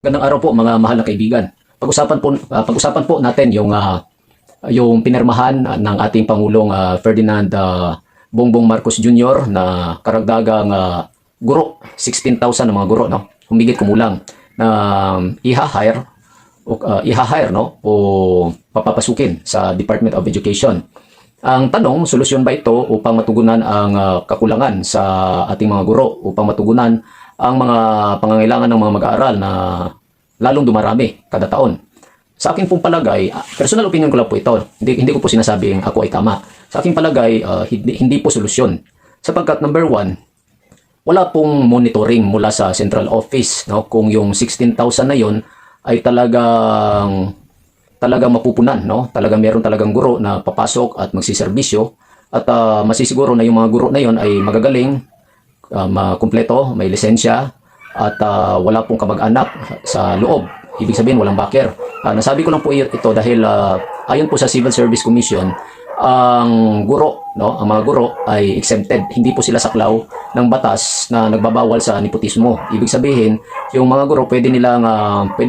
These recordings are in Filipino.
Magandang araw po mga mahal na kaibigan. Pag-usapan po natin yung pinirmahan ng ating Pangulong Ferdinand Bongbong Marcos Jr. na karagdagang guro, 16,000 na mga guro, no? Humigit kumulang na iha-hire no o papapasukin sa Department of Education. Ang tanong, solusyon ba ito upang matugunan ang kakulangan sa ating mga guro, upang matugunan ang mga pangangailangan ng mga mag-aaral na lalong dumarami kada taon? Sa akin pong palagay, personal opinion ko lang po ito. Hindi ko po sinasabing ako ay tama. Sa aking palagay, hindi po solusyon. Sapagkat number one, wala pong monitoring mula sa central office, no? Kung yung 16,000 na yon ay talagang mapupunan, no? Meron talagang guro na papasok at magsiservisyo at masisiguro na yung mga guro na yon ay magagaling, makumpleto, may lisensya at wala pong kamag-anak sa loob. Ibig sabihin walang backer. Nasabi ko lang po ito dahil ayon po sa Civil Service Commission, ang guro, no, ang mga guro ay exempted. Hindi po sila saklaw ng batas na nagbabawal sa nepotismo. Ibig sabihin, yung mga guro pwede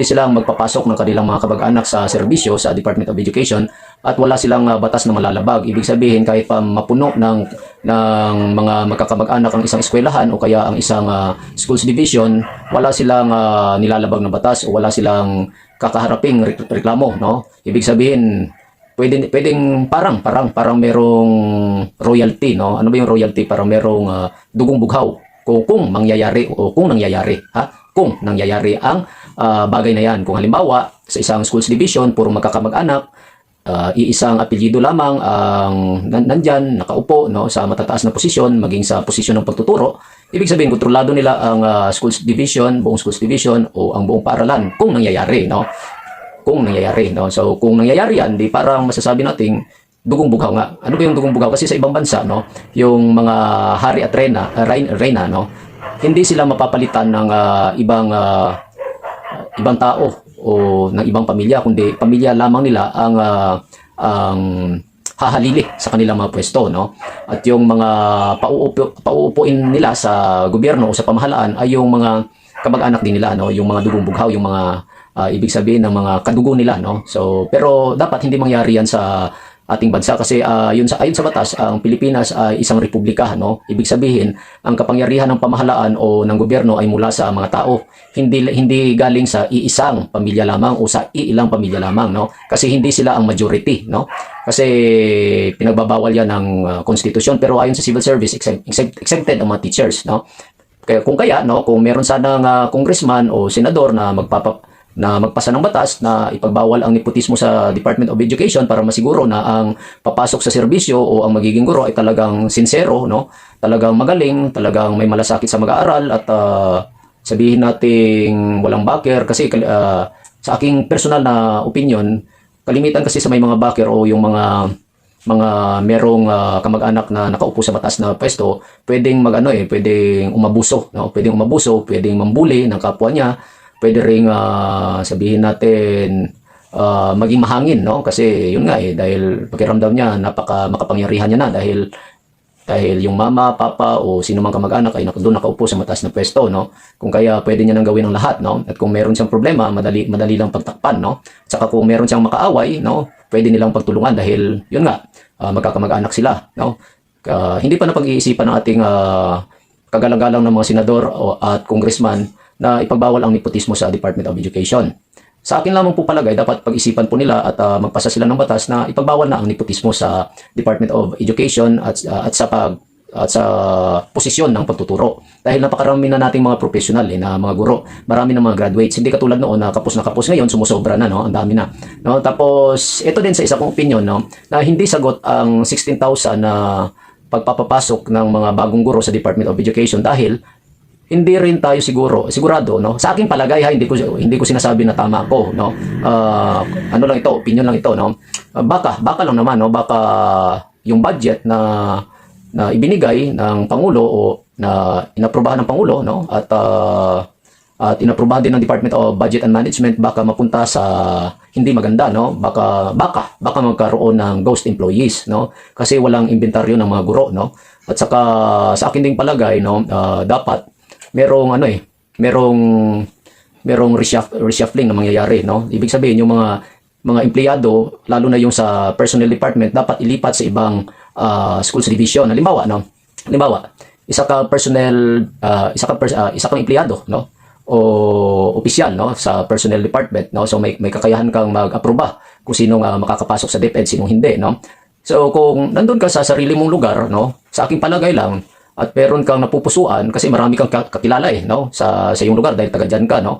silang magpapasok ng kanilang mga kamag-anak sa serbisyo sa Department of Education at wala silang batas na malalabag. Ibig sabihin, kahit pa mapuno ng mga magkakamag-anak ang isang eskwelahan o kaya ang isang schools division, wala silang nilalabag na batas o wala silang kakaharaping reklamo, no? Ibig sabihin, pwedeng parang merong royalty, no? Ano ba yung royalty? Parang merong dugong bughaw kung nangyayari ang bagay na yan. Kung halimbawa sa isang schools division puro magkakamag-anak, iisang apelyido lamang ang nandyan nakaupo, no, sa matataas na posisyon, maging sa posisyon ng pagtuturo, ibig sabihin kontrolado nila ang buong schools division o ang buong paaralan kung nangyayari, no? So kung nangyayari yan, di parang masasabi nating dugong bughaw nga. Ano ba yung dugong bughaw? Kasi sa ibang bansa, no, yung mga hari at reyna, no, hindi sila mapapalitan ng ibang tao o ng ibang pamilya, kundi pamilya lamang nila ang hahalili sa kanilang mga pwesto, no? At yung mga pauupuin nila sa gobyerno o sa pamahalaan ay yung mga kamag-anak din nila, no? Yung mga dugong bughaw, yung mga ibig sabihin ng mga kadugo nila, no? So, pero dapat hindi mangyari yan sa ating bansa kasi ayon sa batas, ang Pilipinas ay isang republika, no? Ibig sabihin, ang kapangyarihan ng pamahalaan o ng gobyerno ay mula sa mga tao. Hindi galing sa iisang pamilya lamang o sa iilang pamilya lamang, no? Kasi hindi sila ang majority, no? Kasi pinagbabawal yan ng konstitusyon, pero ayon sa civil service, exempted ang mga teachers, no? Kung meron sanang congressman o senador na magpasa ng batas na ipagbawal ang nepotismo sa Department of Education para masiguro na ang papasok sa serbisyo o ang magiging guro ay talagang sincero, no? Talagang magaling, talagang may malasakit sa mag-aaral at sabihin nating walang backer kasi sa aking personal na opinion, kalimitan kasi sa may mga backer o yung mga merong kamag-anak na nakaupo sa batas na pwesto, pwedeng pwedeng umabuso, no? Pwedeng mambuli ng kapwa niya. Pwede ring sabihin natin maging mahangin, no? Kasi yun nga dahil pakiramdam niya makapangyarihan niya na dahil yung mama, papa o sino mang kamag-anak ay doon nakaupo sa mataas na pwesto, no? Kung kaya pwede niya nang gawin ang lahat, no? At kung meron siyang problema, madali lang pagtakpan, no? At saka kung meron siyang makaaway, no? Pwede nilang pagtulungan dahil yun nga magkakamag-anak sila, no? Hindi pa napag-iisipan ng ating kagalang-galang ng mga senador at congressman na ipagbawal ang nepotismo sa Department of Education. Sa akin lamang po palagay, dapat pag-isipan po nila at magpasa sila ng batas na ipagbawal na ang nepotismo sa Department of Education at sa posisyon ng pagtuturo. Dahil napakarami na nating mga professional na mga guro, marami na mga graduates. Hindi katulad noon na kapos ngayon, sumusobra na, no? Ang dami na, no? Tapos ito din sa isa kong opinion, no, na hindi sagot ang 16,000 na pagpapapasok ng mga bagong guro sa Department of Education dahil hindi rin tayo sigurado, no? Sa aking palagay, hindi ko sinasabi na tama ako, no? Ano lang ito, opinion lang ito, no? Baka lang naman, no? Baka yung budget na ibinigay ng Pangulo o na inaprubahan ng Pangulo, no? At inaprubahan din ng Department of Budget and Management, baka mapunta sa hindi maganda, no? Baka magkaroon ng ghost employees, no? Kasi walang inventaryo ng mga guro, no? At saka sa akin ding palagay, no, dapat merong merong reshuffling na mangyayari, no? Ibig sabihin yung mga empleyado, lalo na yung sa personnel department, dapat ilipat sa ibang schools division. Halimbawa, no? Halimbawa, isa kang empleyado, no? O opisyal, no, sa personnel department, no? So may kakayahan kang mag-aproba kung sinong makakapasok sa DepEd, sinong hindi, no? So kung nandun ka sa sarili mong lugar, no, sa aking palagay lang, at meron kang napupusuan kasi marami kang kakilala no, sa iyong lugar dahil taga dyan ka, no?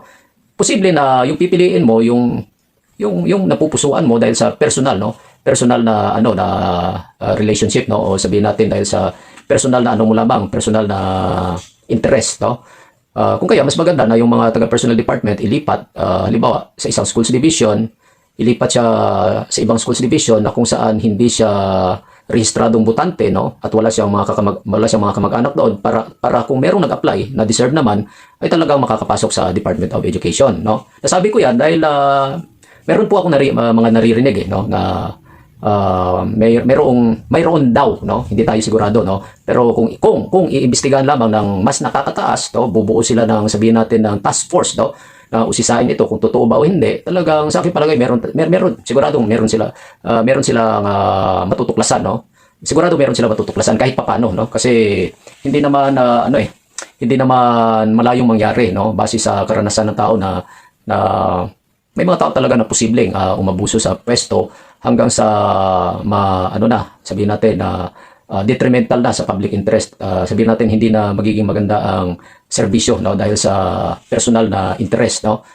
Posible na yung pipiliin mo yung napupusuan mo dahil sa personal, no? Personal na relationship, no? O sabihin natin dahil sa personal na mo lamang, personal na interest, no? Kung kaya mas maganda na yung mga taga-personal department ilipat, halimbawa sa isang schools division, ilipat siya sa ibang schools division na kung saan hindi siya rehistradong butante, no, at wala siyang mga kamag-anak doon, para kung merong nag-apply na deserve naman ay talagang makakapasok sa Department of Education, no. Nasabi ko yan dahil meron po akong mga naririnig no, na mayroon daw, no, hindi tayo sigurado, no, pero kung iimbestigahan lamang ng mas nakakataas, no, bubuo sila ng, sabihin natin, ng task force, no, na usisain ito kung totoo ba o hindi. Talagang sa akin palagay meron siguradong meron silang matutuklasan, no. Sigurado meron silang matutuklasan kahit papaano, no, kasi hindi naman hindi naman malayong mangyari, no, base sa karanasan ng tao na may mga tao talaga na posibleng umabuso sa pwesto hanggang sa sabihin natin na detrimental na sa public interest. Sabihin natin hindi na magiging maganda ang serbisyo, no, dahil sa personal na interest, no.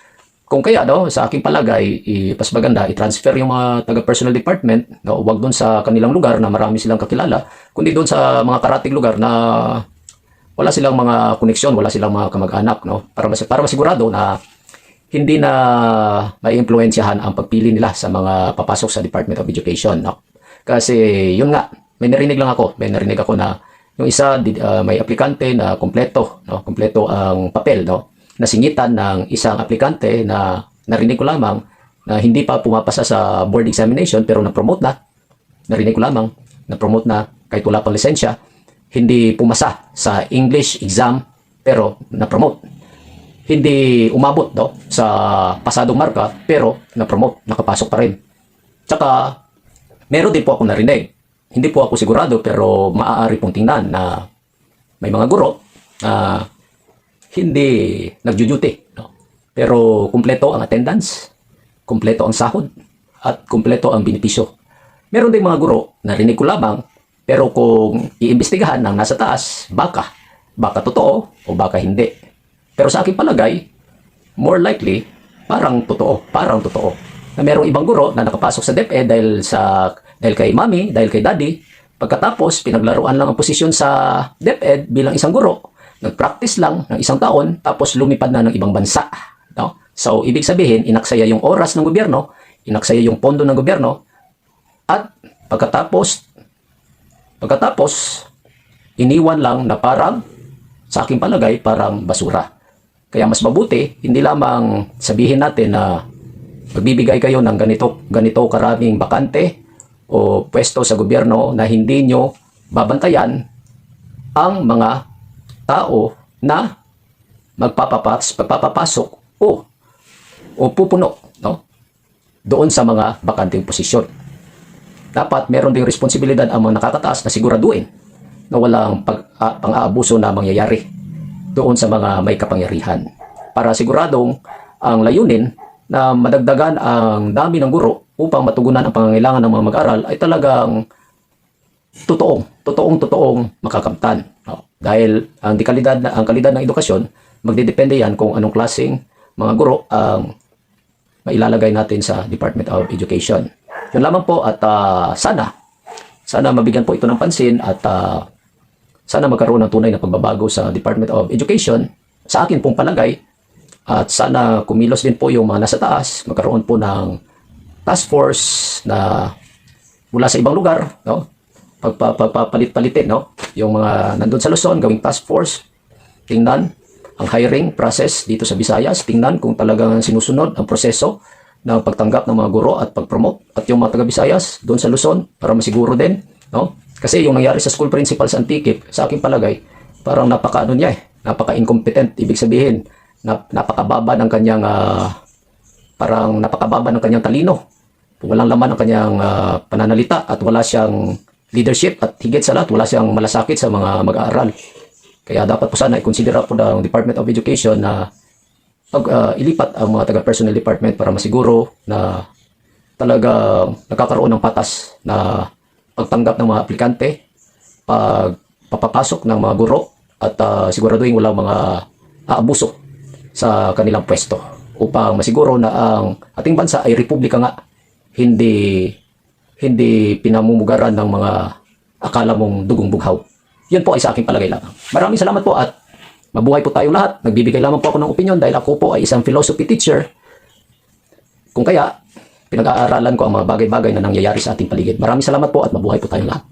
Kung kaya, no, sa aking palagay, mas maganda i-transfer yung mga taga-personal department, no, wag doon sa kanilang lugar na marami silang kakilala, kundi doon sa mga karating lugar na wala silang mga koneksyon, wala silang mga kamag-anak, no, para masigurado na hindi na maiimpluwensyahan ang pagpili nila sa mga papasok sa Department of Education, no? Kasi yun nga, may narinig ako na yung isa may aplikante na kompleto, no? Kompleto ang papel, no? Nasingitan ng isang aplikante na narinig ko lamang na hindi pa pumapasa sa board examination pero na-promote na. Narinig ko lamang na-promote na kahit wala pang lisensya, hindi pumasa sa English exam pero na-promote. Hindi umabot, no, sa pasadong marka pero na-promote, nakapasok pa rin. Tsaka meron din po ako narinig, hindi po ako sigurado pero maaari pong tingnan na may mga guro na hindi nagjo-duty, no, pero kumpleto ang attendance, kumpleto ang sahod at kumpleto ang benepisyo. Meron din mga guro, narinig ko lamang, pero kung iimbestigahan ng nasa taas, baka totoo o baka hindi. Pero sa aking palagay, more likely, parang totoo. Na merong ibang guro na nakapasok sa DepEd dahil kay mami, dahil kay daddy. Pagkatapos, pinaglaruan lang ang posisyon sa DepEd bilang isang guro. Nag-practice lang ng isang taon, tapos lumipad na ng ibang bansa, no? So, ibig sabihin, inaksaya yung oras ng gobyerno, inaksaya yung pondo ng gobyerno, at pagkatapos, iniwan lang na parang, sa aking palagay, parang basura. Kaya mas mabuti, hindi lamang sabihin natin na magbibigay kayo ng ganito karaming bakante o pwesto sa gobyerno na hindi nyo babantayan ang mga tao na magpapapasok o pupuno, no, doon sa mga bakanting posisyon. Dapat meron ding responsibilidad ang mga nakakataas na siguraduhin na walang pang-aabuso na mangyayari doon sa mga may kapangyarihan, para siguradong ang layunin na madagdagan ang dami ng guro upang matugunan ang pangangailangan ng mga mag-aral ay talagang totoong makakamtan, no? Dahil ang kalidad ng edukasyon, magdedepende yan kung anong klaseng mga guro ang mailalagay natin sa Department of Education. Yun lamang po, at sana mabigyan po ito ng pansin, at sana magkaroon ng tunay na pagbabago sa Department of Education, sa akin pong palagay, at sana kumilos din po yung mga nasa taas, magkaroon po ng task force na mula sa ibang lugar, no? Pagpapalit-palitin, no? Yung mga nandun sa Luzon, gawing task force, tingnan ang hiring process dito sa Visayas, tingnan kung talagang sinusunod ang proseso ng pagtanggap ng mga guro at pag-promote, at yung mga taga-Visayas doon sa Luzon para masiguro din, no? Kasi yung nangyari sa school principal sa Antique, sa aking palagay, parang napaka-incompetent. Ibig sabihin, napakababa ng kanyang parang napakababa ng kanyang talino. Walang laman ang kanyang pananalita at wala siyang leadership at higit sa lahat wala siyang malasakit sa mga mag-aaral. Kaya dapat po sana i-consider po ng Department of Education na ilipat ang mga taga-personnel department para masiguro na talaga nagkakaroon ng patas na pagtanggap ng mga aplikante, papapasok ng mga guro at siguraduhin walang mga aabuso sa kanilang pwesto upang masiguro na ang ating bansa ay republika nga, hindi pinamumugaran ng mga akala mong dugong bughaw. Yan po ay sa aking palagay lamang. Maraming salamat po at mabuhay po tayong lahat. Nagbibigay lamang po ako ng opinion dahil ako po ay isang philosophy teacher. Kung kaya, pinag-aaralan ko ang mga bagay-bagay na nangyayari sa ating paligid. Maraming salamat po at mabuhay po tayong lahat.